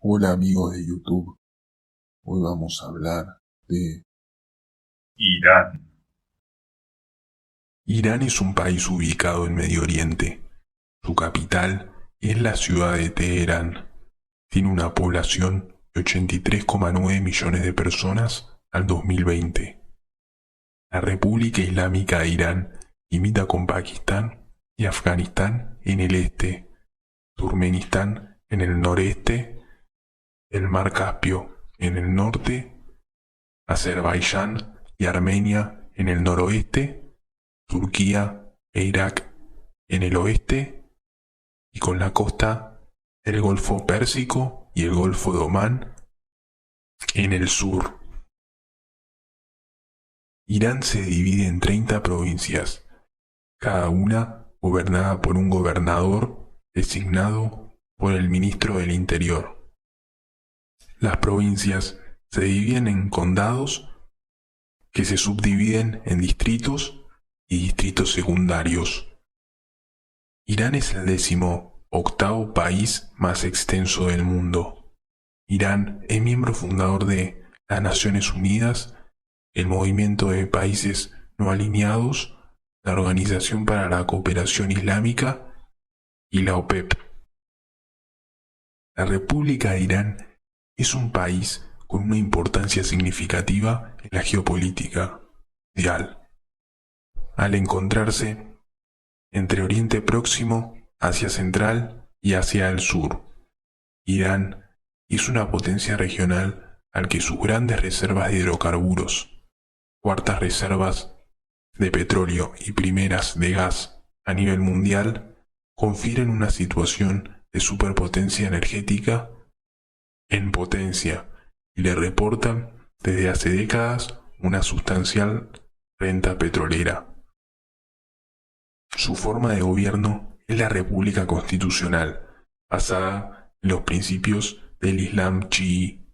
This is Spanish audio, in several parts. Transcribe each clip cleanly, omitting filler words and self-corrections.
Hola amigos de YouTube, hoy vamos a hablar de Irán. Irán es un país ubicado en Medio Oriente. Su capital es la ciudad de Teherán. Tiene una población de 83,9 millones de personas al 2020. La República Islámica de Irán limita con Pakistán y Afganistán en el este, Turkmenistán en el noreste, el Mar Caspio en el norte, Azerbaiyán y Armenia en el noroeste, Turquía e Irak en el oeste, y con la costa del Golfo Pérsico y el Golfo de Omán en el sur. Irán se divide en 30 provincias, cada una gobernada por un gobernador designado por el ministro del Interior. Las provincias se dividen en condados que se subdividen en distritos y distritos secundarios. Irán es el 18º país más extenso del mundo. Irán es miembro fundador de las Naciones Unidas, el Movimiento de Países No Alineados, la Organización para la Cooperación Islámica y la OPEP. La República de Irán es un país con una importancia significativa en la geopolítica mundial, al encontrarse entre Oriente Próximo, Asia Central y Asia del Sur. Irán es una potencia regional al que sus grandes reservas de hidrocarburos, cuartas reservas de petróleo y primeras de gas a nivel mundial confieren una situación de superpotencia energética en potencia y le reportan desde hace décadas una sustancial renta petrolera. Su forma de gobierno es la República Constitucional, basada en los principios del Islam chií.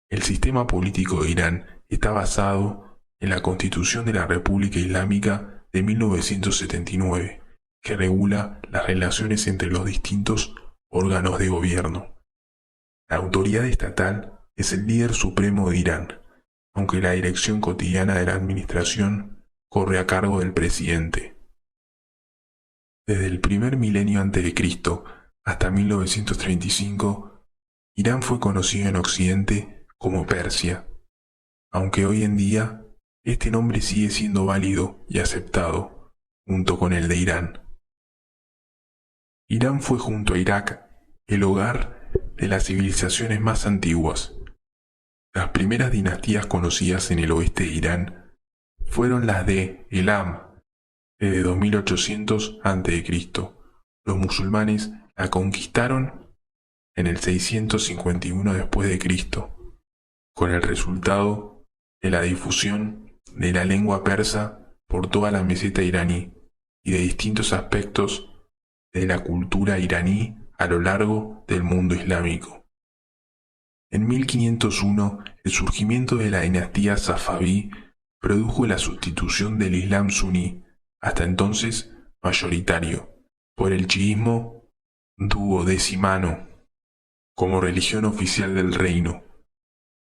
El sistema político de Irán está basado en la Constitución de la República Islámica de 1979, que regula las relaciones entre los distintos órganos de gobierno. La autoridad estatal es el líder supremo de Irán, aunque la dirección cotidiana de la administración corre a cargo del presidente. Desde el primer milenio a.C. hasta 1935, Irán fue conocido en Occidente como Persia, aunque hoy en día este nombre sigue siendo válido y aceptado, junto con el de Irán. Irán fue junto a Irak el hogar de las civilizaciones más antiguas. Las primeras dinastías conocidas en el oeste de Irán fueron las de Elam, desde 2800 a.C. Los musulmanes la conquistaron en el 651 después de Cristo, con el resultado de la difusión de la lengua persa por toda la meseta iraní y de distintos aspectos de la cultura iraní a lo largo del mundo islámico. En 1501, el surgimiento de la dinastía Safaví produjo la sustitución del Islam suní, hasta entonces mayoritario, por el chiismo duodecimano como religión oficial del reino,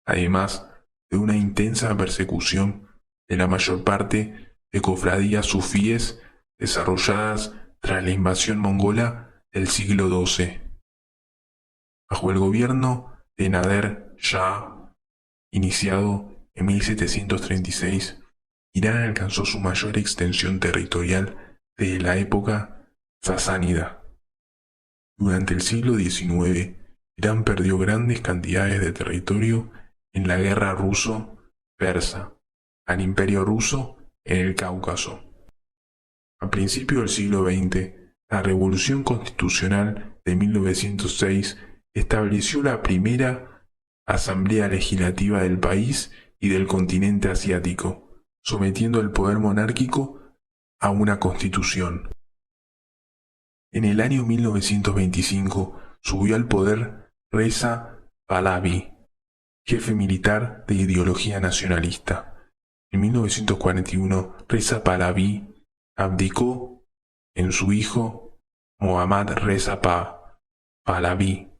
además de una intensa persecución de la mayor parte de cofradías sufíes desarrolladas tras la invasión mongola del siglo XII. Bajo el gobierno de Nader Shah, iniciado en 1736, Irán alcanzó su mayor extensión territorial desde la época sasánida. Durante el siglo XIX, Irán perdió grandes cantidades de territorio en la guerra ruso-persa al Imperio ruso en el Cáucaso. A principios del siglo XX, la Revolución Constitucional de 1906 estableció la primera asamblea legislativa del país y del continente asiático, sometiendo el poder monárquico a una constitución. En el año 1925 subió al poder Reza Pahlaví, jefe militar de ideología nacionalista. En 1941, Reza Pahlaví abdicó en su hijo Mohammad Reza Pahlaví.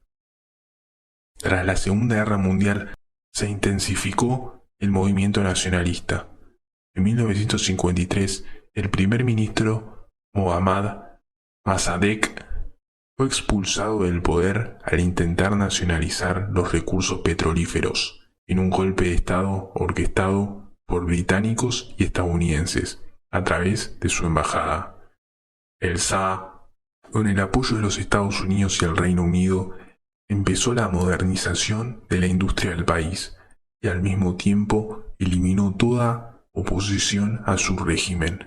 Tras la Segunda Guerra Mundial se intensificó el movimiento nacionalista. En 1953, el primer ministro Mohammad Mossadegh fue expulsado del poder al intentar nacionalizar los recursos petrolíferos en un golpe de Estado orquestado por británicos y estadounidenses a través de su embajada. El Shah, con el apoyo de los Estados Unidos y el Reino Unido, empezó la modernización de la industria del país y al mismo tiempo eliminó toda oposición a su régimen.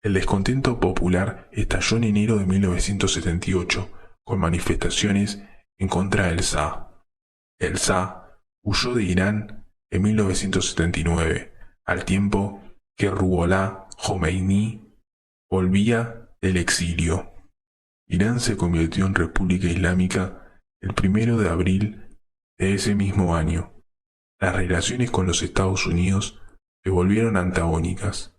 El descontento popular estalló en enero de 1978 con manifestaciones en contra del Shah. El Shah huyó de Irán en 1979, al tiempo que Ruhollah Jomeini volvía del exilio. Irán se convirtió en República Islámica el 1 de abril de ese mismo año. Las relaciones con los Estados Unidos se volvieron antagónicas.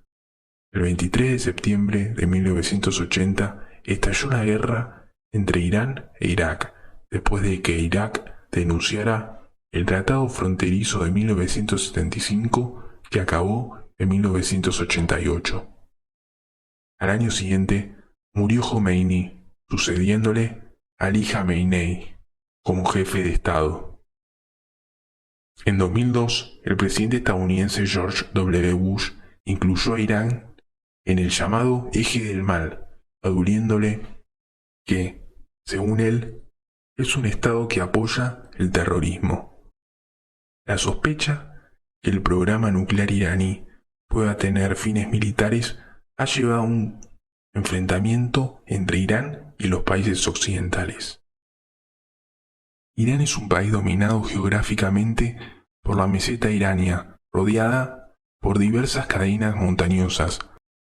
El 23 de septiembre de 1980 estalló la guerra entre Irán e Irak, después de que Irak denunciara el Tratado Fronterizo de 1975 que acabó en 1988. Al año siguiente murió Jomeini, sucediéndole a Ali Khamenei como jefe de Estado. En 2002, el presidente estadounidense George W. Bush incluyó a Irán en el llamado Eje del Mal, advirtiéndole que, según él, es un Estado que apoya el terrorismo. La sospecha que el programa nuclear iraní pueda tener fines militares ha llevado a un enfrentamiento entre Irán y los países occidentales. Irán es un país dominado geográficamente por la meseta irania, rodeada por diversas cadenas montañosas,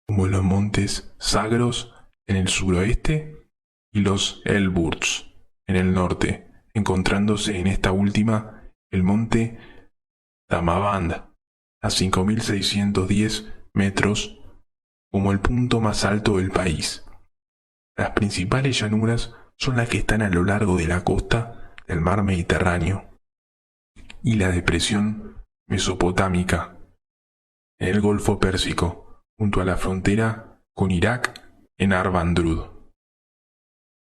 como los montes Zagros en el suroeste y los Elburz en el norte, encontrándose en esta última el monte Damavand a 5.610 metros como el punto más alto del país. Las principales llanuras son las que están a lo largo de la costa del mar Mediterráneo y la depresión mesopotámica en el Golfo Pérsico, junto a la frontera con Irak en Arvandrud.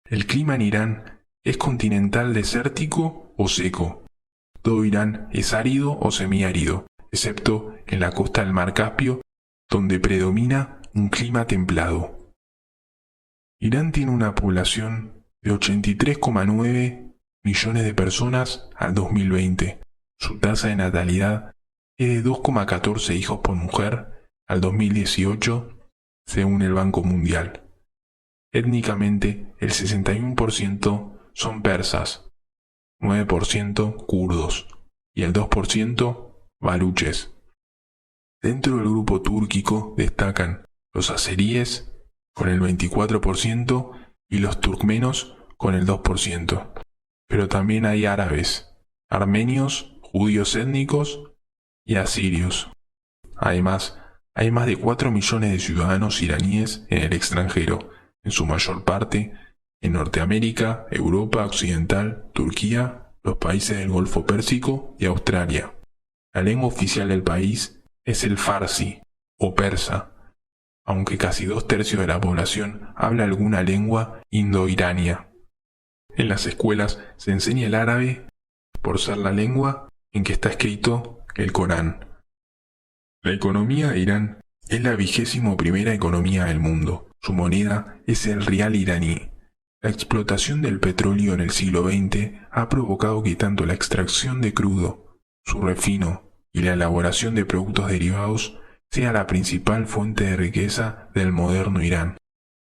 El clima en Irán es continental desértico o seco. Todo Irán es árido o semiárido, excepto en la costa del mar Caspio, donde predomina un clima templado. Irán tiene una población de 83,9 millones de personas al 2020. Su tasa de natalidad es de 2,14 hijos por mujer al 2018, según el Banco Mundial. Étnicamente, el 61% son persas, 9% kurdos y el 2% baluches. Dentro del grupo túrquico destacan los azeríes con el 24% y los turkmenos con el 2%. Pero también hay árabes, armenios, judíos étnicos y asirios. Además, hay más de 4 millones de ciudadanos iraníes en el extranjero, en su mayor parte en Norteamérica, Europa Occidental, Turquía, los países del Golfo Pérsico y Australia. La lengua oficial del país es el farsi o persa, aunque casi 2/3 de la población habla alguna lengua indoirania. En las escuelas se enseña el árabe por ser la lengua en que está escrito el Corán. La economía de Irán es la 21ª economía del mundo. Su moneda es el rial iraní. La explotación del petróleo en el siglo XX ha provocado que tanto la extracción de crudo, su refino y la elaboración de productos derivados sea la principal fuente de riqueza del moderno Irán.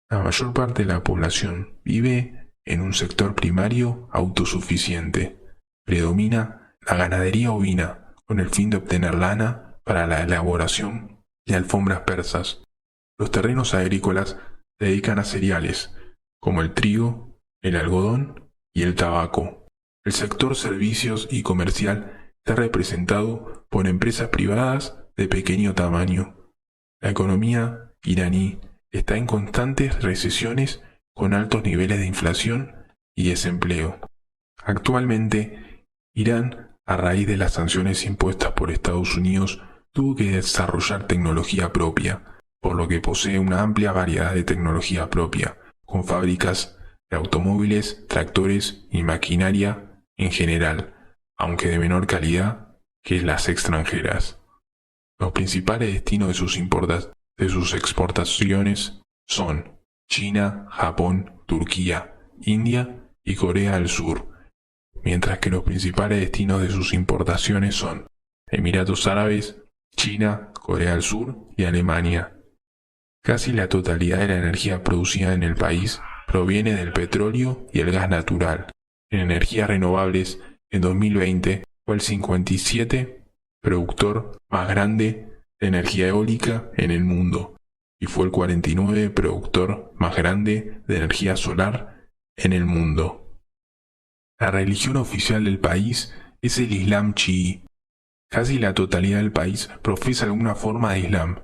La mayor parte de la población vive en un sector primario autosuficiente. Predomina la ganadería ovina con el fin de obtener lana para la elaboración de alfombras persas. Los terrenos agrícolas se dedican a cereales, como el trigo, el algodón y el tabaco. El sector servicios y comercial está representado por empresas privadas de pequeño tamaño. La economía iraní está en constantes recesiones con altos niveles de inflación y desempleo. Actualmente, Irán, a raíz de las sanciones impuestas por Estados Unidos, tuvo que desarrollar tecnología propia, por lo que posee una amplia variedad de tecnología propia, con fábricas de automóviles, tractores y maquinaria en general, aunque de menor calidad que las extranjeras. Los principales destinos de sus exportaciones son China, Japón, Turquía, India y Corea del Sur, mientras que los principales destinos de sus importaciones son Emiratos Árabes, China, Corea del Sur y Alemania. Casi la totalidad de la energía producida en el país proviene del petróleo y el gas natural. En energías renovables, en 2020 fue el 57 productor más grande de energía eólica en el mundo y fue el 49 productor más grande de energía solar en el mundo. La religión oficial del país es el Islam chií. Casi la totalidad del país profesa alguna forma de Islam.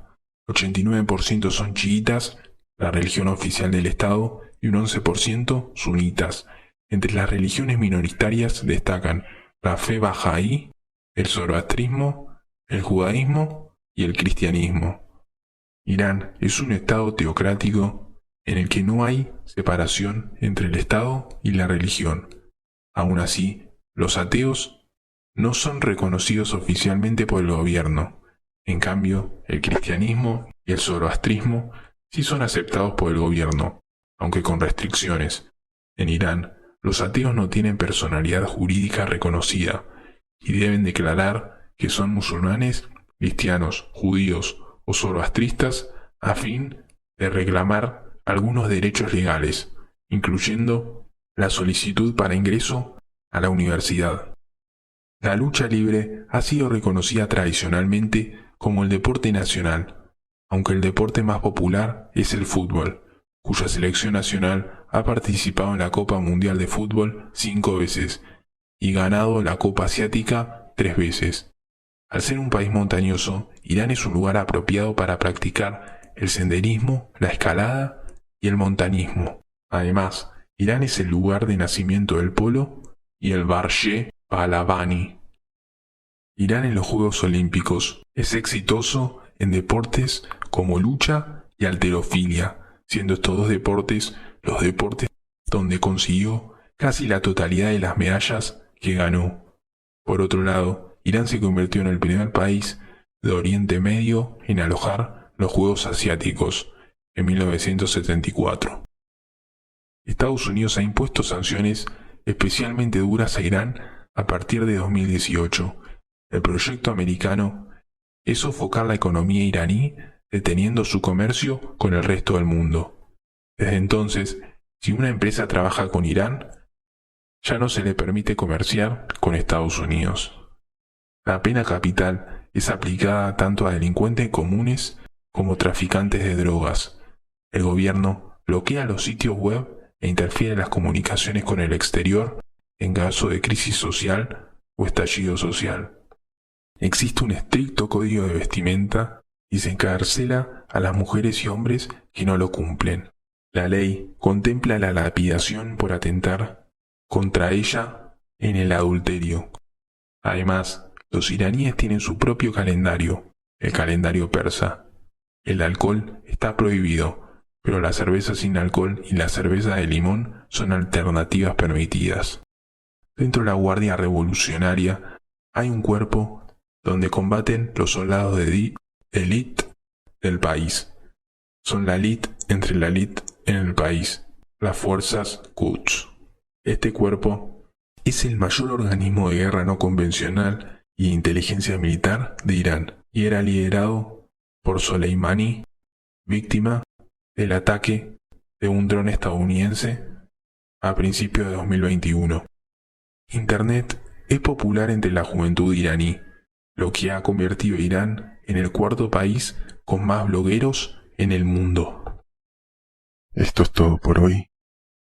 89% son chiitas, la religión oficial del Estado, y un 11% sunitas. Entre las religiones minoritarias destacan la fe bahá'í, el zoroastrismo, el judaísmo y el cristianismo. Irán es un estado teocrático en el que no hay separación entre el Estado y la religión. Aún así, los ateos no son reconocidos oficialmente por el gobierno. En cambio, el cristianismo y el zoroastrismo sí son aceptados por el gobierno, aunque con restricciones. En Irán, los ateos no tienen personalidad jurídica reconocida y deben declarar que son musulmanes, cristianos, judíos o zoroastristas a fin de reclamar algunos derechos legales, incluyendo la solicitud para ingreso a la universidad. La lucha libre ha sido reconocida tradicionalmente como el deporte nacional, aunque el deporte más popular es el fútbol, cuya selección nacional ha participado en la Copa Mundial de Fútbol 5 veces y ganado la Copa Asiática 3 veces. Al ser un país montañoso, Irán es un lugar apropiado para practicar el senderismo, la escalada y el montañismo. Además, Irán es el lugar de nacimiento del polo y el Barshe Pahlaví. Irán en los Juegos Olímpicos es exitoso en deportes como lucha y halterofilia, siendo estos dos deportes los deportes donde consiguió casi la totalidad de las medallas que ganó. Por otro lado, Irán se convirtió en el primer país de Oriente Medio en alojar los Juegos Asiáticos en 1974. Estados Unidos ha impuesto sanciones especialmente duras a Irán a partir de 2018. El proyecto americano es sofocar la economía iraní deteniendo su comercio con el resto del mundo. Desde entonces, si una empresa trabaja con Irán, ya no se le permite comerciar con Estados Unidos. La pena capital es aplicada tanto a delincuentes comunes como traficantes de drogas. El gobierno bloquea los sitios web e interfiere en las comunicaciones con el exterior en caso de crisis social o estallido social. Existe un estricto código de vestimenta y se encarcela a las mujeres y hombres que no lo cumplen. La ley contempla la lapidación por atentar contra ella en el adulterio. Además, los iraníes tienen su propio calendario, el calendario persa. El alcohol está prohibido, pero la cerveza sin alcohol y la cerveza de limón son alternativas permitidas. Dentro de la Guardia Revolucionaria hay un cuerpo donde combaten los soldados de élite del país. Son la élite entre la élite en el país, las fuerzas Quds. Este cuerpo es el mayor organismo de guerra no convencional y de inteligencia militar de Irán y era liderado por Soleimani, víctima del ataque de un dron estadounidense a principios de 2021. Internet es popular entre la juventud iraní, lo que ha convertido a Irán en el cuarto país con más blogueros en el mundo. Esto es todo por hoy.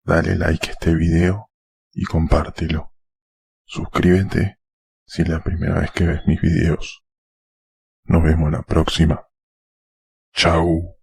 Dale like a este video y compártelo. Suscríbete si es la primera vez que ves mis videos. Nos vemos la próxima. Chau.